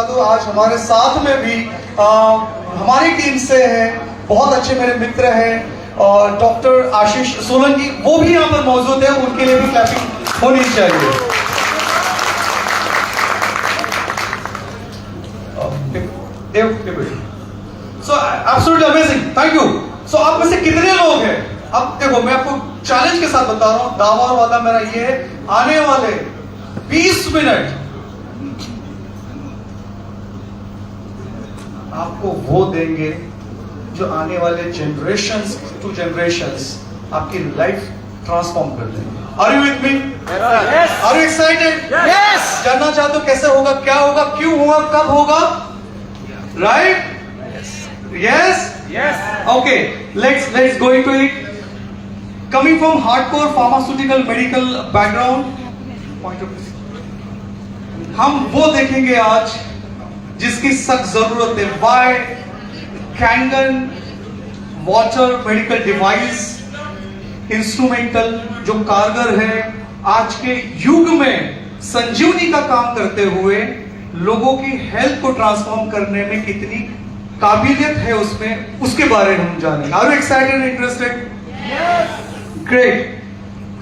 तो आज हमारे साथ में भी हमारी टीम से है, बहुत अच्छे मेरे मित्र हैं और डॉक्टर आशीष सोलंकी, वो भी यहाँ पर मौजूद है, उनके लिए भी क्लैपिंग होनी चाहिए। So absolutely amazing, thank you. सो आप में से कितने लोग हैं, अब देखो मैं आपको चैलेंज के साथ बता रहा हूं, दावा और वादा मेरा ये है, आने वाले 20 मिनट आपको वो देंगे जो आने वाले जनरेशंस टू जनरेशंस आपकी लाइफ ट्रांसफॉर्म कर देंगे। Are you with me? Are you excited? Yes! जानना चाहते हो कैसे होगा, क्या होगा, क्यों होगा, कब होगा? Right? Yes? Okay, let's go into it. Coming from hardcore pharmaceutical medical background, हम वो देखेंगे आज जिसकी सख्त जरूरत है। Why Kangen water medical device instrumental जो कारगर है आज के युग में संजीवनी का काम करते हुए लोगों की हेल्थ को ट्रांसफॉर्म करने में कितनी काबिलियत है उसमें, उसके बारे में हम जानेंगे। Are you excited and interested? Great,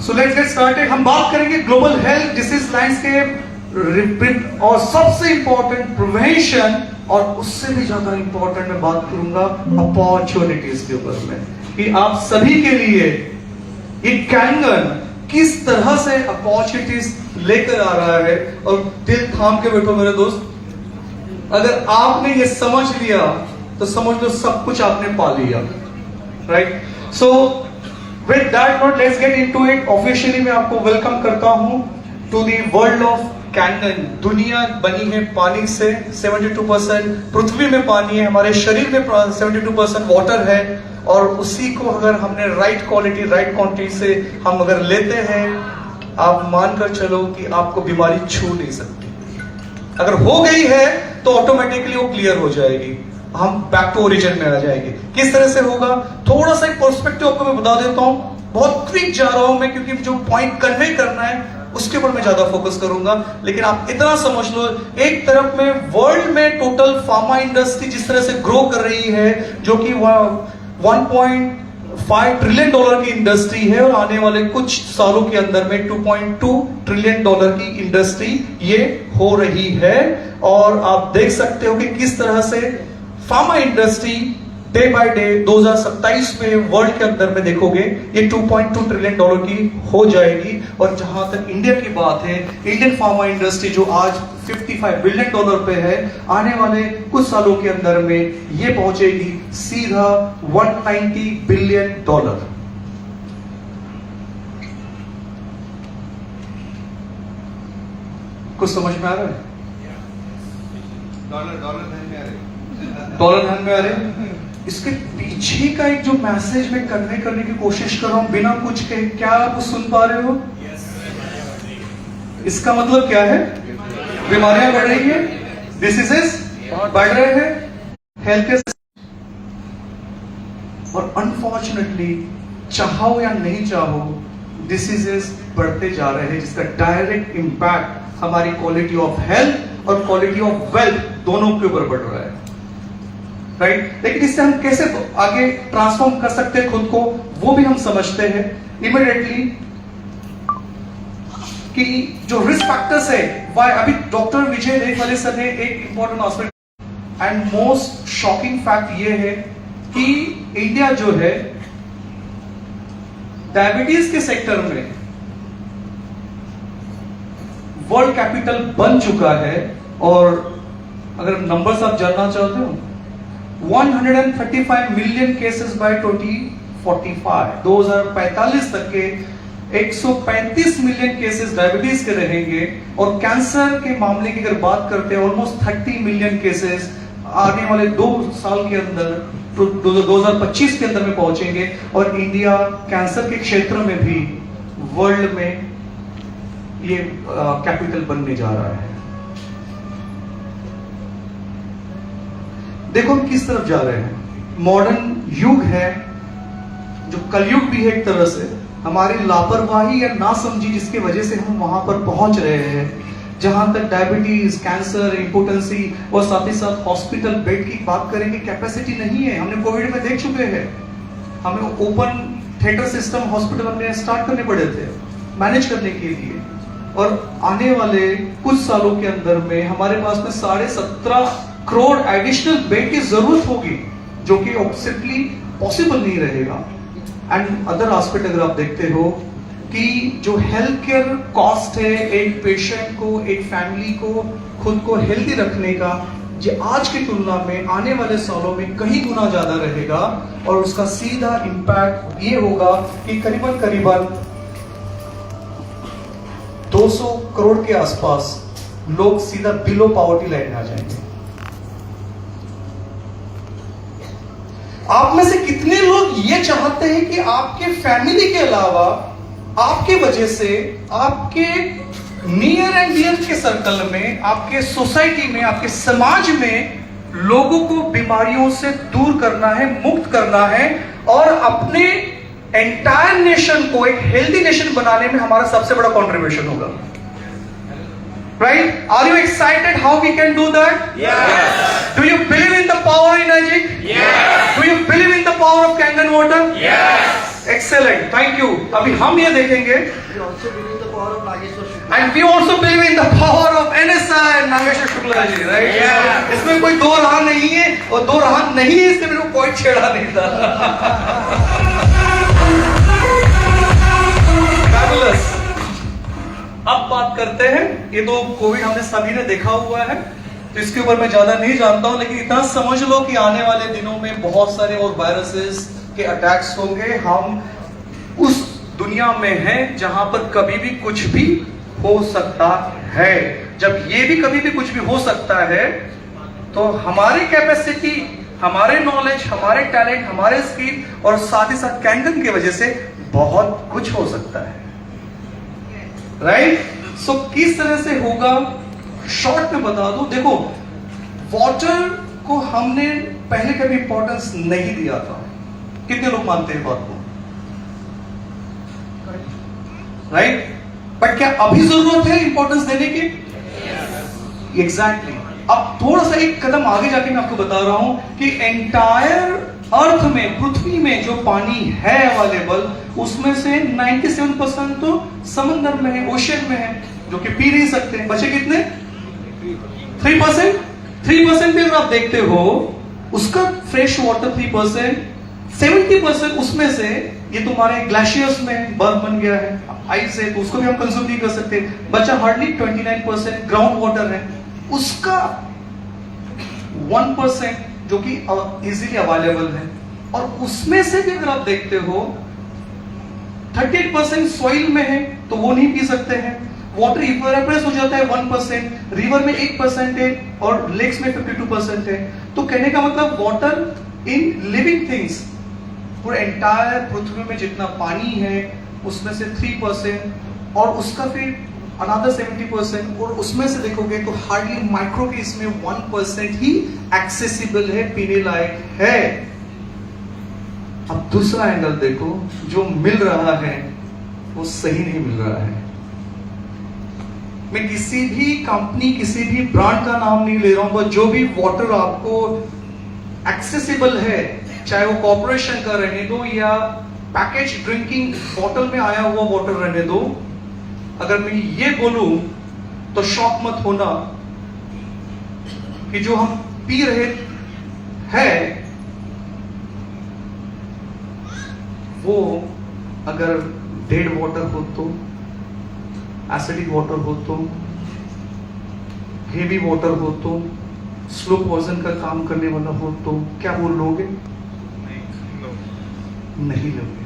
so let's get started. हम बात करेंगे ग्लोबल हेल्थ डिसीज लैंडस्केप और सबसे इंपॉर्टेंट प्रिवेंशन, और उससे भी ज्यादा इंपॉर्टेंट मैं बात करूंगा अपॉर्चुनिटीज के ऊपर में, कि आप सभी के लिए ये कैंगन किस तरह से अपॉर्चुनिटीज लेकर आ रहा है। और दिल थाम के बैठो मेरे दोस्त, अगर आपने ये समझ लिया तो समझ लो सब कुछ आपने पा लिया। Right, so with that note let's get into it. Officially मैं आपको वेलकम करता हूं to the world of Kangen. दुनिया बनी है पानी से, 72% पृथ्वी में पानी है, हमारे शरीर में 72% वाटर है, और उसी को अगर हमने राइट क्वालिटी राइट क्वांटिटी से हम अगर लेते हैं, आप मानकर चलो कि आपको बीमारी छू नहीं सकती। अगर हो गई है तो ऑटोमेटिकली वो क्लियर हो जाएगी, हम बैक टू ओरिजिन में आ जाएंगे। किस तरह से होगा, थोड़ा सा एक पर्सपेक्टिव आपको मैं बता देता हूं, बहुत क्विक जा रहा हूं मैं क्योंकि जो पॉइंट कन्वे करना है उसके ऊपर मैं ज्यादा फोकस करूंगा। लेकिन आप इतना समझ लो, एक तरफ में वर्ल्ड में टोटल फार्मा इंडस्ट्री जिस तरह से ग्रो कर रही है, जो कि 1.5 ट्रिलियन डॉलर की इंडस्ट्री है, और आने वाले कुछ सालों के अंदर में 2.2 ट्रिलियन डॉलर की इंडस्ट्री ये हो रही है। और आप देख सकते हो कि किस तरह से pharma industry day by day 2027 में वर्ल्ड के अंदर में देखोगे ये 2.2 ट्रिलियन डॉलर की हो जाएगी। और जहां तक इंडिया की बात है, इंडियन फार्मा इंडस्ट्री जो आज 55 बिलियन डॉलर पे है, आने वाले कुछ सालों के अंदर में ये पहुंचेगी सीधा 190 बिलियन डॉलर। कुछ समझ में आ रहा है? डॉलर ध्यान में आ रहे? इसके पीछे का एक जो मैसेज मैं कन्वे करने की कोशिश कर रहा हूं बिना कुछ के, क्या आप सुन पा रहे हो? इसका मतलब क्या है? बीमारियां बढ़ रही है, डिसीजेस बढ़ रहे हैं, हेल्थ के, और अनफॉर्चुनेटली चाहो या नहीं चाहो डिसीजेस बढ़ते जा रहे हैं, जिसका डायरेक्ट इंपैक्ट हमारी क्वालिटी ऑफ हेल्थ और क्वालिटी ऑफ वेल्थ दोनों के ऊपर बढ़ रहा है। राइट, लेकिन इससे हम कैसे आगे ट्रांसफॉर्म कर सकते हैं खुद को, वो भी हम समझते हैं इमीडिएटली कि जो रिस्क फैक्टर्स है। वाई, अभी डॉक्टर विजय देशवाले सर ने एक important aspect and most shocking fact ये है कि इंडिया जो है डायबिटीज के सेक्टर में वर्ल्ड कैपिटल बन चुका है। और अगर नंबर्स आप जानना चाहते हो, 135 मिलियन केसेस बाय 2045, 2045 तक के 135 मिलियन केसेस डायबिटीज के रहेंगे। और कैंसर के मामले की अगर बात करते हैं, ऑलमोस्ट 30 मिलियन केसेस आने वाले 2 साल के अंदर, 2025 के अंदर में पहुंचेंगे। और इंडिया कैंसर के क्षेत्र में भी वर्ल्ड में ये कैपिटल बनने जा रहा है। देखो हम किस तरफ जा रहे हैं। मॉडर्न युग है जो कलयुग भी है एक तरह से, हमारी लापरवाही या नासमझी जिसकी वजह से हम वहां पर पहुंच रहे हैं। जहां तक डायबिटीज, कैंसर, इम्पोर्टेंसी और साथ ही साथ हॉस्पिटल बेड की बात करेंगे, कैपेसिटी नहीं है। हमने कोविड में देख चुके हैं, हमें ओपन थिएटर सिस्टम हॉस्पिटल हमने स्टार्ट करने पड़े थे मैनेज करने के लिए, और आने वाले कुछ सालों के अंदर में हमारे पास में 17.5 करोड़ एडिशनल बेड की जरूरत होगी, जो कि ऑब्वियसली पॉसिबल नहीं रहेगा। एंड अदर एस्पेक्ट अगर आप देखते हो कि जो हेल्थ केयर कॉस्ट है एक पेशेंट को, एक फैमिली को खुद को हेल्दी रखने का, ये आज की तुलना में आने वाले सालों में कहीं गुना ज्यादा रहेगा, और उसका सीधा इंपैक्ट ये होगा कि करीबन 200 करोड़ के आसपास लोग सीधा बिलो पॉवर्टी लाइन में आ जाएंगे। आप में से कितने लोग ये चाहते हैं कि आपके फैमिली के अलावा आपके वजह से आपके नियर एंड डियर के सर्कल में, आपके सोसाइटी में, आपके समाज में लोगों को बीमारियों से दूर करना है, मुक्त करना है, और अपने एंटायर नेशन को एक हेल्दी नेशन बनाने में हमारा सबसे बड़ा कंट्रीब्यूशन होगा। Right? Are you excited how we can do that? Yes. Do you believe in the power in Ajik? Yes. Do you believe in the power of Kangen water? Yes. Excellent. Thank you. अभी हम ये देखेंगे. We also believe in the power of Nageshwar Shukla. And we also believe in the power of NSI and Nageshwar Shukla ji, right? Yes. इसमें कोई दो राह नहीं है, और दो राह नहीं है इससे मेरे को कोई छेड़ा नहीं था. Fabulous. अब बात करते हैं, ये तो कोविड हमने सभी ने देखा हुआ है, तो इसके ऊपर मैं ज्यादा नहीं जानता हूं, लेकिन इतना समझ लो कि आने वाले दिनों में बहुत सारे और वायरसेस के अटैक्स होंगे। हम उस दुनिया में हैं जहां पर कभी भी कुछ भी हो सकता है। जब ये भी कभी भी कुछ भी हो सकता है, तो हमारी कैपेसिटी, हमारे नॉलेज, हमारे टैलेंट, हमारे स्किल और साथ ही साथ कैंगन की वजह से बहुत कुछ हो सकता है। राइट? सो किस तरह से होगा, शॉर्ट में बता दूं। देखो, वाटर को हमने पहले कभी इंपॉर्टेंस नहीं दिया था। कितने लोग मानते हैं बात को? राइट? बट क्या अभी जरूरत है इंपॉर्टेंस देने की? एग्जैक्टली। अब थोड़ा सा एक कदम आगे जाके मैं आपको बता रहा हूं कि एंटायर अर्थ में, पृथ्वी में जो पानी है अवेलेबल, उसमें से 97% तो समंदर में है, ओशन में है, जो कि पी नहीं सकते हैं। बचे कितने? 3%। 3% भी अगर आप देखते हो, उसका फ्रेश वाटर 3%, 70% उसमें से ये तुम्हारे ग्लेशियर्स में बर्फ बन गया है, आइस है, तो उसको भी हम कंज्यूम नहीं कर सकते। बचा हार्डली 29% ग्राउंड वाटर है, उसका 1% जो कि इजीली अवेलेबल है, और उसमें से भी अगर आप देखते हो 38% सॉइल में है, तो वो नहीं पी सकते हैं। वाटर इवेपोरेट हो जाता है 1%, रिवर में 1% है, और लेक्स में 52% है। तो कहने का मतलब वाटर इन लिविंग थिंग्स, पूरे एंटायर पृथ्वी में जितना पानी है उसमें से 3%, और उसका फिर अनदर 70%, और उसमें से देखोगे तो हार्डली माइक्रो के इसमें 1% ही एक्सेसिबल है, पीने लायक है। अब दूसरा एंगल देखो, जो मिल रहा है वो सही नहीं मिल रहा है। मैं किसी भी कंपनी, किसी भी ब्रांड का नाम नहीं ले रहा हूं, बट जो भी वाटर आपको एक्सेसिबल है, चाहे वो कॉर्पोरेशन का रहने दो या पैकेज ड्रिंकिंग बॉटल में आया हुआ वाटर रहने दो, अगर मैं ये बोलूं तो शॉक मत होना कि जो हम पी रहे हैं वो अगर डेड वाटर हो तो, एसिडिक वाटर हो तो, हेवी वाटर हो तो, स्लो पॉइजन का काम करने वाला हो तो, क्या वो लोगे? नहीं लोगे,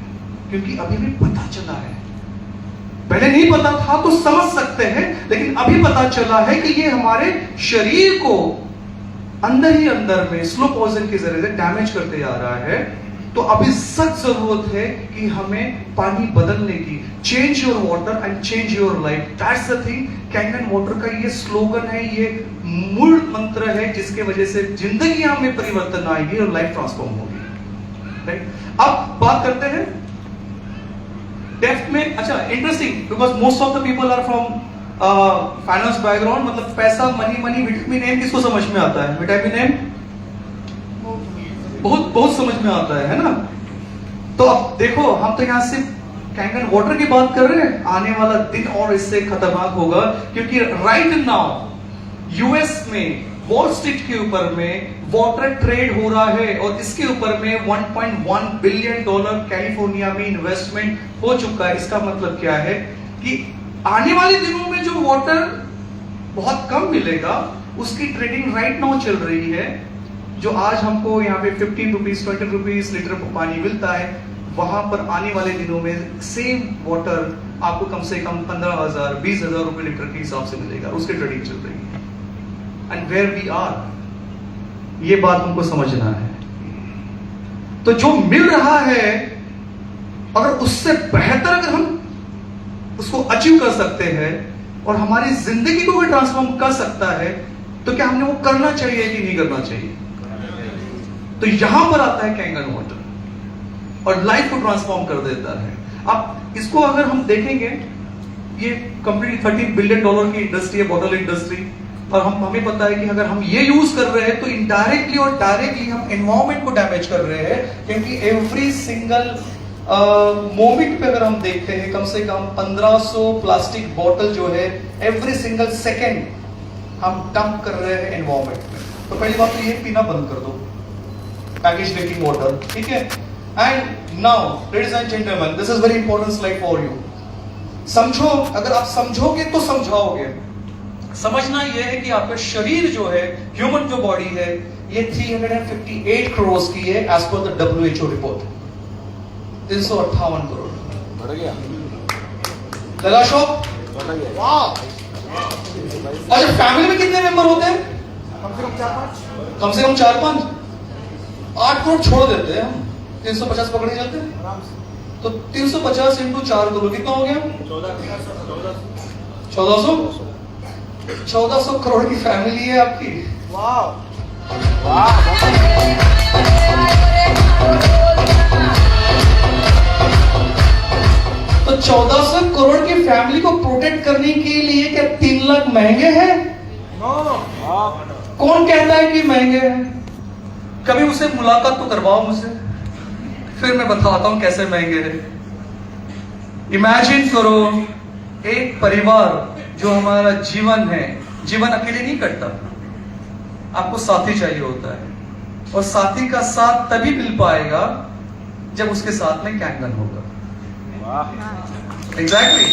क्योंकि अभी भी पता चला है। पहले नहीं पता था तो समझ सकते हैं, लेकिन अभी पता चला है कि ये हमारे शरीर को अंदर ही अंदर में स्लो पॉइजन के जरिए से डैमेज करते जा रहा है। तो अभी सख्त जरूरत है कि हमें पानी बदलने की। Change your water and change your life, that's the thing. Kangen water का ये स्लोगन है, ये मूल मंत्र है, जिसके वजह से जिंदगी में परिवर्तन आएगी और लाइफ ट्रांसफॉर्म होगी। अब बात करते हैं डेप्थ में। अच्छा, interesting, because most of the people are from finance background, मतलब पैसा, मनी मनी, विटामिन एम किसको समझ में आता है? विटामिन एम बहुत बहुत समझ में आता है ना? तो अब देखो, हम तो यहाँ सिर्फ कैंगन वाटर की बात कर रहे हैं, आने वाला दिन और इससे खतरनाक होगा, क्योंकि राइट नाउ यूएस में वॉल स्ट्रीट के ऊपर में वाटर ट्रेड हो रहा है और इसके ऊपर में 1.1 बिलियन डॉलर कैलिफोर्निया में इन्वेस्टमेंट हो चुका है। इसका मतलब क्या है कि आने वाले दिनों में जो वाटर बहुत कम मिलेगा उसकी ट्रेडिंग राइट नाउ चल रही है। जो आज हमको यहाँ पे 15 रुपीज 20 रुपीज लीटर पानी मिलता है, वहां पर आने वाले दिनों में सेम वाटर आपको कम से कम 15,000 20,000 रुपए लीटर के हिसाब से मिलेगा। उसकी ट्रेडिंग चल रही है। एंड वेयर वी आर, ये बात हमको समझना है। तो जो मिल रहा है, अगर उससे बेहतर अगर हम उसको अचीव कर सकते हैं और हमारी जिंदगी को भी ट्रांसफॉर्म कर सकता है, तो क्या हमने वो करना चाहिए कि नहीं करना चाहिए? तो यहां पर आता है कैंगन वाटर और लाइफ को ट्रांसफॉर्म कर देता है। अब इसको अगर हम देखेंगे, ये कंप्लीटली 13 बिलियन डॉलर की इंडस्ट्री है, बॉटल इंडस्ट्री, और हमें पता है कि अगर हम ये यूज कर रहे हैं तो इनडायरेक्टली और डायरेक्टली हम एनवायरमेंट को डैमेज कर रहे हैं, क्योंकि एवरी सिंगल मोमेंट पे अगर हम देखते हैं कम से कम 1500 प्लास्टिक बॉटल जो है एवरी सिंगल सेकेंड हम डंप कर रहे हैं एनवायरमेंट में। तो पहली बात तो ये पीना बंद कर दो पैकेज ड्रिंकिंग वाटर, ठीक है? And now ladies and gentleman, this is very important slide for you. समझो, अगर आप समझोगे तो समझाओगे। समझना यह है कि आपका शरीर जो है, ह्यूमन जो बॉडी है, ये 358 करोड़ की है as per the WHO report. 358 crore बढ़ गया, लगा शॉक? वाह! अच्छा, फैमिली में कितने मेंबर होते हैं? कम से कम 4-5 कम से कम 4-5, 8 करोड़ छोड़ देते हैं हम, 350 पकड़े चलते हैं आराम से। तो 350 इंटू 4 करोड़ कितना हो गया? 1400 करोड़ की फैमिली है आपकी। वाह! तो 1400 करोड़ की फैमिली को प्रोटेक्ट करने के लिए क्या 3 लाख महंगे हैं? नो, कौन कहता है कि महंगे हैं? कभी उसे मुलाकात तो करवाओ मुझसे, फिर मैं बताता हूं कैसे महंगे हैं। इमेजिन करो, एक परिवार जो हमारा जीवन है, जीवन अकेले नहीं कटता, आपको साथी चाहिए होता है, और साथी का साथ तभी मिल पाएगा जब उसके साथ में कैंगन होगा। एग्जैक्टली।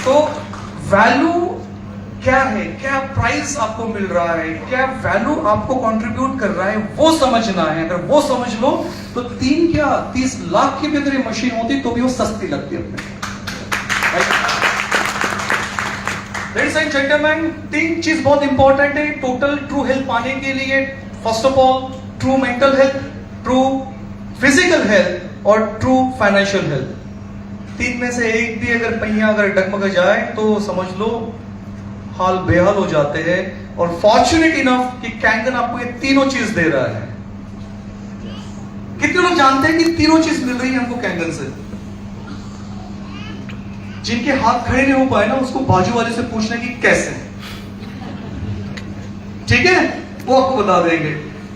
तो वैल्यू क्या है, क्या प्राइस आपको मिल रहा है, क्या वैल्यू आपको कंट्रीब्यूट कर रहा है, वो समझना है। अगर वो समझ लो तो 30 लाख की भी अगर ये मशीन होती तो भी वो सस्ती लगती है अपने। लेडीज एंड जेंटलमैन, 3 चीज बहुत इंपॉर्टेंट है टोटल ट्रू हेल्थ पाने के लिए। First of all, true mental health, true physical health और ट्रू फाइनेंशियल हेल्थ। 3 में से एक भी अगर पहिया अगर डगमग जाए तो समझ लो हाल बेहाल हो जाते हैं। और फॉर्चुनेट इनफ कि कैंगन आपको ये तीनों चीज दे रहा है। कितने लोग जानते हैं कि तीनों चीज मिल रही है हमको कैंगन से? जिनके हाथ खड़े नहीं हो पाए ना, उसको बाजू वाले से पूछना कि कैसे, ठीक है? वो आपको बता देंगे।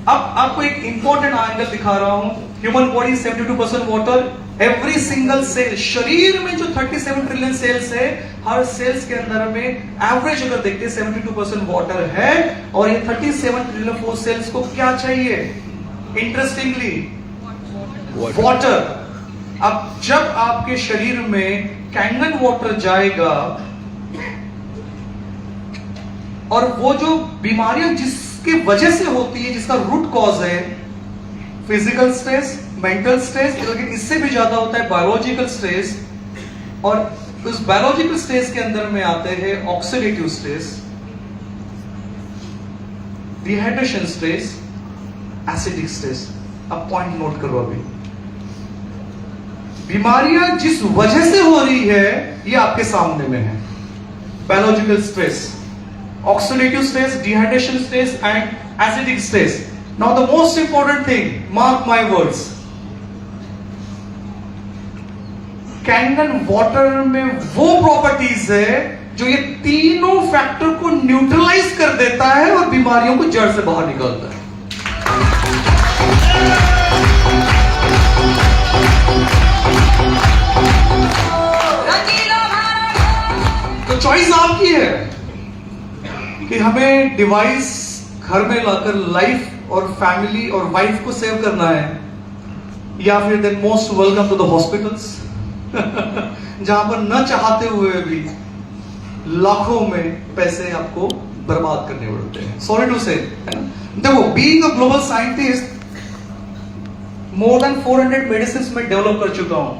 अब आपको एक इंपॉर्टेंट एंगल दिखा रहा हूं। Human body 72% water, every single cell, शरीर में जो 37 ट्रिलियन सेल्स है, हर सेल्स के अंदर में एवरेज अगर देखते हैं 72% वाटर है। और ये 37 ट्रिलियन फोर सेल्स को क्या चाहिए? Interestingly water. अब जब आपके शरीर में कैंगन वाटर जाएगा और वो जो बीमारियां जिसकी वजह से होती है, जिसका रूट कॉज है फिजिकल स्ट्रेस, मेंटल स्ट्रेस, लेकिन इससे भी ज्यादा होता है बायोलॉजिकल स्ट्रेस। और उस बायोलॉजिकल स्ट्रेस के अंदर में आते हैं oxidative stress, dehydration stress, acidic stress. अब पॉइंट नोट करो, अभी बीमारियां जिस वजह से हो रही है ये आपके सामने में है। Biological stress, oxidative stress, dehydration stress and acidic stress. Now the most important thing, mark my words, Kangen water में वो प्रॉपर्टीज है जो ये तीनों फैक्टर को न्यूट्रलाइज कर देता है और बीमारियों को जड़ से बाहर निकालता है। तो चॉइस आपकी है कि हमें डिवाइस घर में लाकर लाइफ और फैमिली और वाइफ को सेव करना है, या फिर then most welcome to the hospitals जहां पर न चाहते हुए भी लाखों में पैसे आपको बर्बाद करने पड़ते हैं। सॉरी टू से, देखो, being a global scientist more than 400 medicine में डेवलप कर चुका हूं,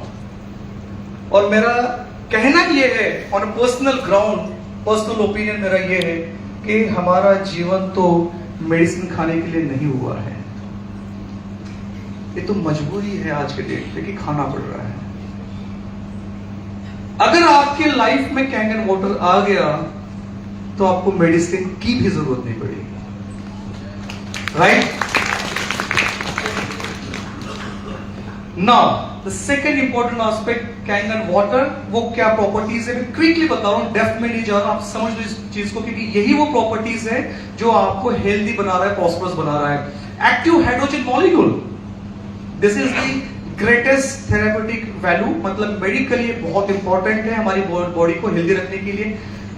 और मेरा कहना यह है on a personal ground, personal opinion मेरा यह है कि हमारा जीवन तो मेडिसिन खाने के लिए नहीं हुआ है, ये तो मजबूरी है आज के डेट पे कि खाना पड़ रहा है। अगर आपके लाइफ में कैंगन वाटर आ गया तो आपको मेडिसिन की भी जरूरत नहीं पड़ेगी, right? Now the second important aspect, Kangen water, वो क्या प्रॉपर्टीज है मैं क्विकली बता रहा हूं, डेप्थ में नहीं जा रहा, आप समझ लो इस चीज को, क्योंकि यही वो प्रॉपर्टीज है जो आपको हेल्दी बना रहा है, प्रॉस्परस बना रहा है। Active hydrogen molecule, this is the greatest therapeutic value, मतलब मेडिकली बहुत इंपॉर्टेंट है हमारी बॉडी को हेल्दी रखने के लिए।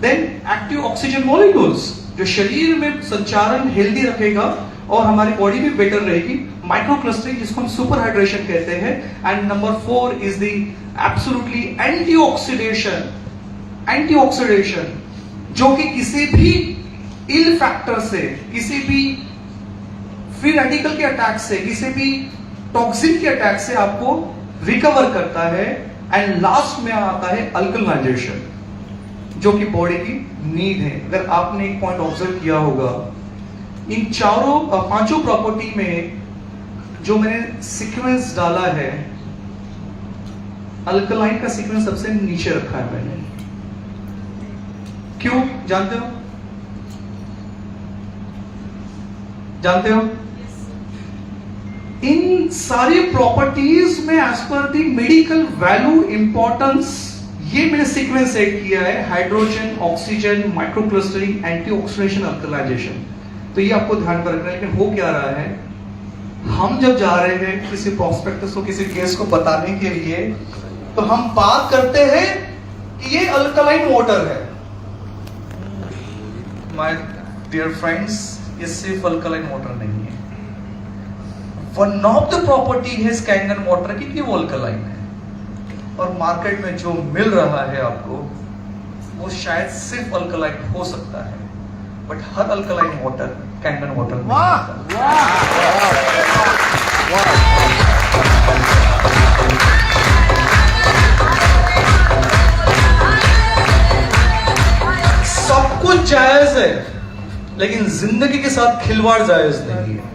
देन एक्टिव ऑक्सीजन मॉलिक्यूल्स, जो शरीर में संचारण हेल्दी रखेगा और हमारी बॉडी भी बेटर रहेगी। माइक्रो क्लस्टरिंग, जिसको हम सुपर हाइड्रेशन कहते हैं। And number 4 is the absolutely antioxidation, जो कि किसी भी इल फैक्टर से, किसी भी फ्री रेडिकल के अटैक से, किसी भी टॉक्सिन के अटैक से आपको रिकवर करता है। एंड लास्ट में आता है अल्कलाइजेशन, जो कि बॉडी की नीड है। अगर आपने एक पॉइंट ऑब्जर्व किया होगा, इन पांचों प्रॉपर्टी में जो मैंने सीक्वेंस डाला है, अल्कलाइन का सीक्वेंस सबसे नीचे रखा है मैंने। क्यों जानते हो? जानते हो? इन सारी प्रॉपर्टीज में as per the medical value importance ये मैंने सीक्वेंस सेट किया है, हाइड्रोजन, ऑक्सीजन, माइक्रोक्लस्टरिंग, एंटीऑक्सीडेशन, अल्कलाइजेशन। तो ये आपको ध्यान पर रखना है। लेकिन हो क्या रहा है, हम जब जा रहे हैं किसी प्रोस्पेक्टस को, किसी केस को बताने के लिए, तो हम बात करते हैं कि ये अल्कलाइन वाटर है। माय डियर फ्रेंड्स, ये सिर्फ अल्कलाइन वाटर नहीं है। वन ऑफ द प्रॉपर्टी है कैंगन वाटर की कि वो अल्कलाइन है, और मार्केट में जो मिल रहा है आपको वो शायद सिर्फ अल्कलाइन हो सकता है, but her alkaline water Kangen water नहीं होता। सब कुछ जायज है, लेकिन जिंदगी के साथ खिलवाड़ जायज नहीं है।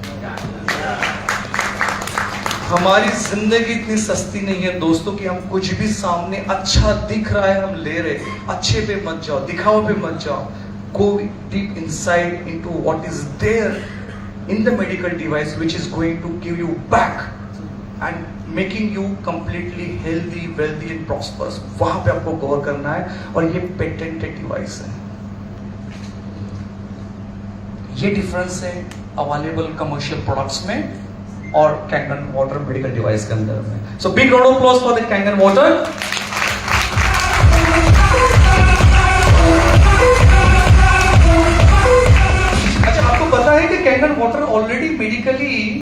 हमारी जिंदगी इतनी सस्ती नहीं है दोस्तों कि हम कुछ भी सामने अच्छा दिख रहा है हम ले रहे। अच्छे पे मत जाओ, दिखावे पे मत जाओ। Go deep inside into what is there in the medical device which is going to give you back and making you completely healthy, wealthy and prosperous। वहां पे आपको गौर करना है, और ये पेटेंटेड डिवाइस है। ये डिफरेंस है अवेलेबल कमर्शियल प्रोडक्ट्स में और कैंगन वाटर मेडिकल डिवाइस के अंदर में। So big round of applause for the Kangen water. अच्छा, आपको पता है कि कैंगन वाटर ऑलरेडी मेडिकली